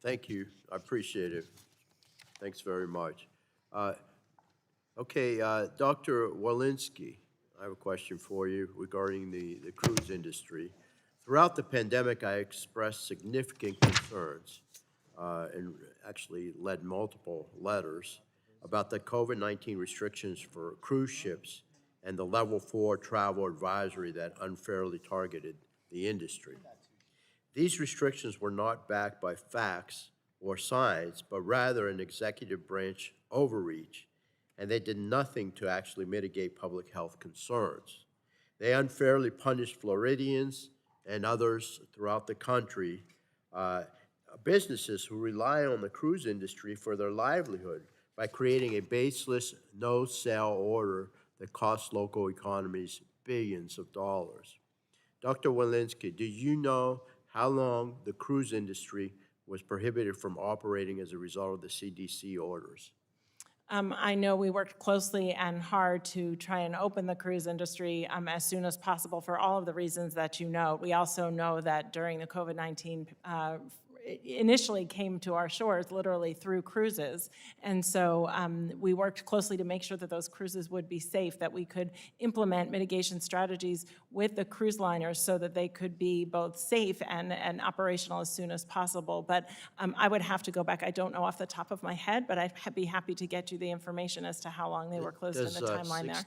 Thank you. I appreciate it. Thanks very much. Okay, Dr. Walensky, I have a question for you regarding the cruise industry. Throughout the pandemic, I expressed significant concerns and actually led multiple letters about the COVID-19 restrictions for cruise ships and the level 4 travel advisory that unfairly targeted the industry. These restrictions were not backed by facts or science, but rather an executive branch overreach, and they did nothing to actually mitigate public health concerns. They unfairly punished Floridians and others throughout the country, businesses who rely on the cruise industry for their livelihood by creating a baseless no-sale order that costs local economies billions of dollars. Dr. Walensky, do you know how long the cruise industry was prohibited from operating as a result of the CDC orders? I know we worked closely and hard to try and open the cruise industry as soon as possible for all of the reasons that you know. We also know that during the COVID-19 initially came to our shores literally through cruises. And so we worked closely to make sure that those cruises would be safe, that we could implement mitigation strategies with the cruise liners so that they could be both safe and operational as soon as possible. But I would have to go back. I don't know off the top of my head, but I'd be happy to get you the information as to how long they were closed in the timeline there.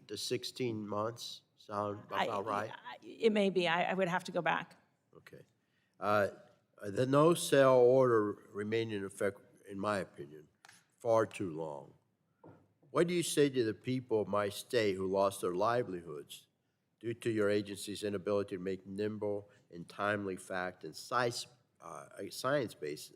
Does 16 months sound about right? It may be. I would have to go back. Okay. The no-sale order remained in effect, in my opinion, far too long. What do you say to the people of my state who lost their livelihoods due to your agency's inability to make nimble and timely fact and science-based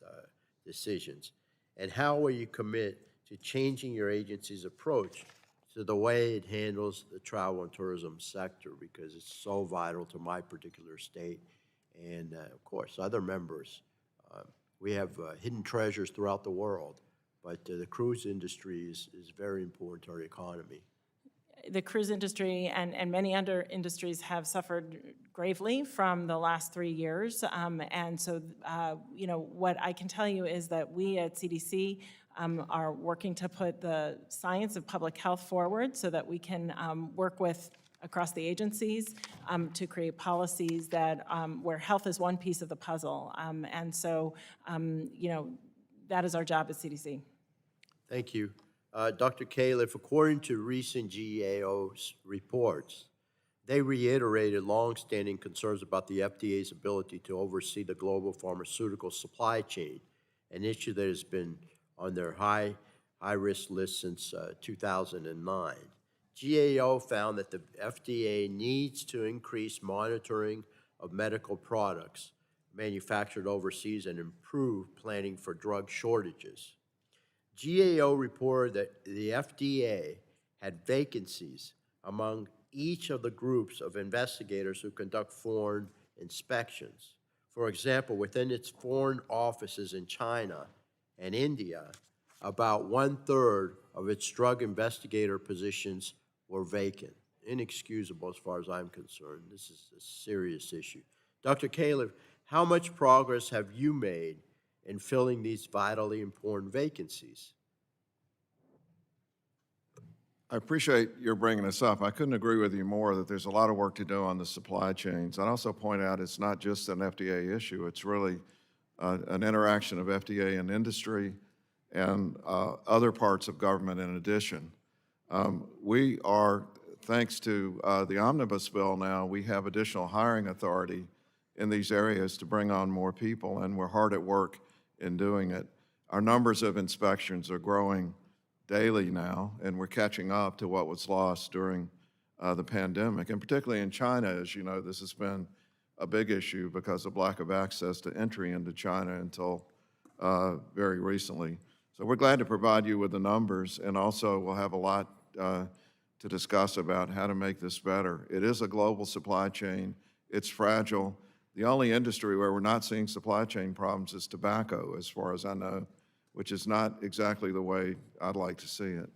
decisions? And how will you commit to changing your agency's approach to the way it handles the travel and tourism sector, because it's so vital to my particular state and, of course, other members. We have hidden treasures throughout the world, but the cruise industry is very important to our economy. The cruise industry and many other industries have suffered gravely from the last 3 years. And so, you know, what I can tell you is that we at CDC are working to put the science of public health forward so that we can work with across the agencies to create policies that where health is one piece of the puzzle. And so, you know, that is our job at CDC. Thank you. Dr. Califf, according to recent GAO reports, they reiterated longstanding concerns about the FDA's ability to oversee the global pharmaceutical supply chain, an issue that has been on their high-risk list since 2009. GAO found that the FDA needs to increase monitoring of medical products manufactured overseas and improve planning for drug shortages. GAO reported that the FDA had vacancies among each of the groups of investigators who conduct foreign inspections. For example, within its foreign offices in China and India, about 1/3 of its drug investigator positions were vacant. Inexcusable as far as I'm concerned. This is a serious issue. Dr. Califf, how much progress have you made in filling these vitally important vacancies? I appreciate your bringing this up. I couldn't agree with you more that there's a lot of work to do on the supply chains. I'd also point out it's not just an FDA issue. It's really an interaction of FDA and industry and other parts of government in addition. We are, thanks to the omnibus bill now, we have additional hiring authority in these areas to bring on more people, and we're hard at work in doing it. Our numbers of inspections are growing daily now, and we're catching up to what was lost during the pandemic. And particularly in China, as you know, this has been a big issue because of lack of access to entry into China until very recently. So we're glad to provide you with the numbers, and also we'll have a lot to discuss about how to make this better. It is a global supply chain. It's fragile. The only industry where we're not seeing supply chain problems is tobacco, as far as I know, which is not exactly the way I'd like to see it.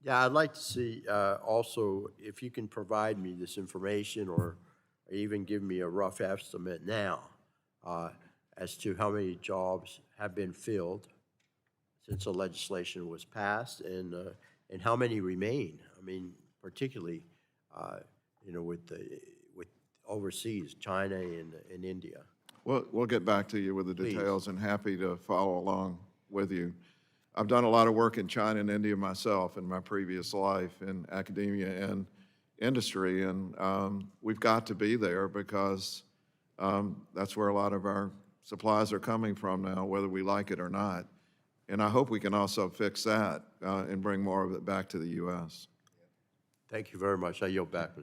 Yeah, I'd like to see also if you can provide me this information or even give me a rough estimate now as to how many jobs have been filled since the legislation was passed, and how many remain? I mean, particularly, with overseas, China and India. We'll get back to you with the details, and happy to follow along with you. I've done a lot of work in China and India myself in my previous life in academia and industry, and we've got to be there because that's where a lot of our supplies are coming from now, whether we like it or not. And I hope we can also fix that and bring more of it back to the U.S. Thank you very much. I yield back, Mr.